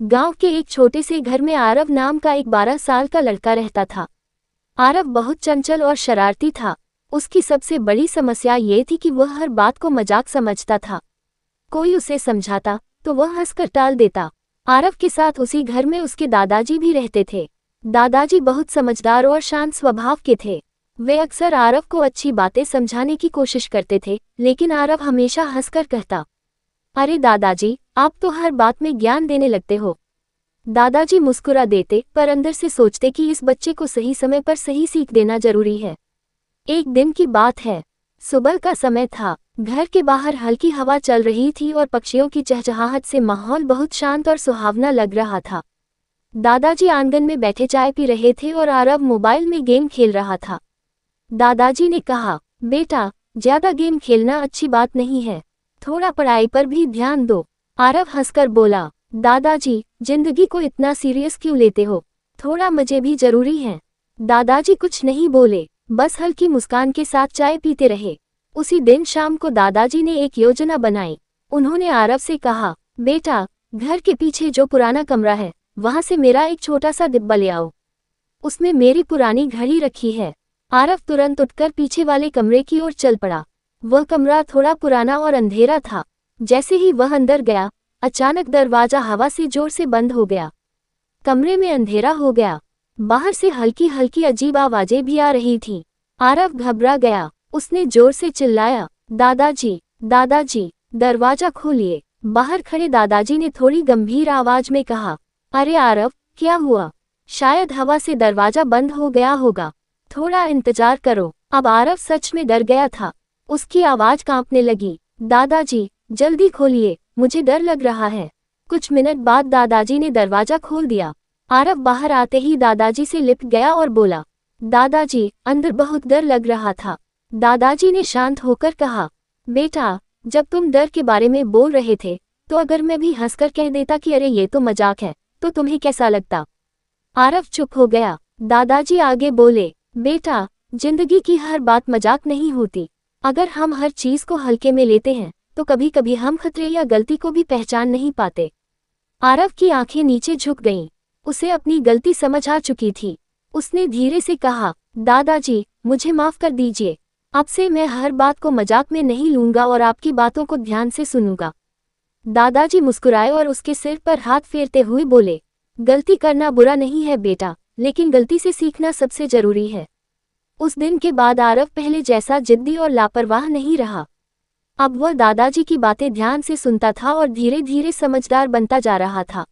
गांव के एक छोटे से घर में आरव नाम का एक 12 साल का लड़का रहता था। आरव बहुत चंचल और शरारती था। उसकी सबसे बड़ी समस्या ये थी कि वह हर बात को मजाक समझता था। कोई उसे समझाता तो वह हंसकर टाल देता। आरव के साथ उसी घर में उसके दादाजी भी रहते थे। दादाजी बहुत समझदार और शांत स्वभाव के थे। वे अक्सर आरव को अच्छी बातें समझाने की कोशिश करते थे, लेकिन आरव हमेशा हंसकर कहता, अरे दादाजी, आप तो हर बात में ज्ञान देने लगते हो। दादाजी मुस्कुरा देते, पर अंदर से सोचते कि इस बच्चे को सही समय पर सही सीख देना जरूरी है। एक दिन की बात है। सुबह का समय था। घर के बाहर हल्की हवा चल रही थी और पक्षियों की चहचहाहट से माहौल बहुत शांत और सुहावना लग रहा था। दादाजी आंगन में बैठे चाय पी रहे थे और आरव मोबाइल में गेम खेल रहा था। दादाजी ने कहा, बेटा, ज्यादा गेम खेलना अच्छी बात नहीं है, थोड़ा पढ़ाई पर भी ध्यान दो। आरव हंसकर बोला, दादाजी, जिंदगी को इतना सीरियस क्यों लेते हो? थोड़ा मजे भी जरूरी हैं। दादाजी कुछ नहीं बोले, बस हल्की मुस्कान के साथ चाय पीते रहे। उसी दिन शाम को दादाजी ने एक योजना बनाई। उन्होंने आरव से कहा, बेटा, घर के पीछे जो पुराना कमरा है, वहां से मेरा एक छोटा सा डिब्बा ले आओ। उसमें मेरी पुरानी घड़ी रखी है। आरव तुरंत उठकर पीछे वाले कमरे की ओर चल पड़ा। वह कमरा थोड़ा पुराना और अंधेरा था। जैसे ही वह अंदर गया, अचानक दरवाजा हवा से जोर से बंद हो गया। कमरे में अंधेरा हो गया। बाहर से हल्की हल्की अजीब आवाजें भी आ रही थीं। आरव घबरा गया। उसने जोर से चिल्लाया, दादाजी, दादाजी, दरवाजा खोलिए। बाहर खड़े दादाजी ने थोड़ी गंभीर आवाज में कहा, अरे आरव, क्या हुआ? शायद हवा से दरवाजा बंद हो गया होगा, थोड़ा इंतजार करो। अब आरव सच में डर गया था। उसकी आवाज कांपने लगी, दादाजी, जल्दी खोलिए, मुझे डर लग रहा है। कुछ मिनट बाद दादाजी ने दरवाजा खोल दिया। आरव बाहर आते ही दादाजी से लिपट गया और बोला, दादाजी, अंदर बहुत डर लग रहा था। दादाजी ने शांत होकर कहा, बेटा, जब तुम डर के बारे में बोल रहे थे, तो अगर मैं भी हंसकर कह देता कि अरे ये तो मजाक है, तो तुम्हें कैसा लगता? आरव चुप हो गया। दादाजी आगे बोले, बेटा, जिंदगी की हर बात मजाक नहीं होती। अगर हम हर चीज को हल्के में लेते हैं, तो कभी कभी हम खतरे या गलती को भी पहचान नहीं पाते। आरव की आंखें नीचे झुक गईं। उसे अपनी गलती समझ आ चुकी थी। उसने धीरे से कहा, दादाजी, मुझे माफ कर दीजिए। अब से मैं हर बात को मजाक में नहीं लूंगा और आपकी बातों को ध्यान से सुनूंगा। दादाजी मुस्कुराए और उसके सिर पर हाथ फेरते हुए बोले, गलती करना बुरा नहीं है बेटा, लेकिन गलती से सीखना सबसे जरूरी है। उस दिन के बाद आरव पहले जैसा जिद्दी और लापरवाह नहीं रहा। अब वह दादाजी की बातें ध्यान से सुनता था और धीरे धीरे समझदार बनता जा रहा था।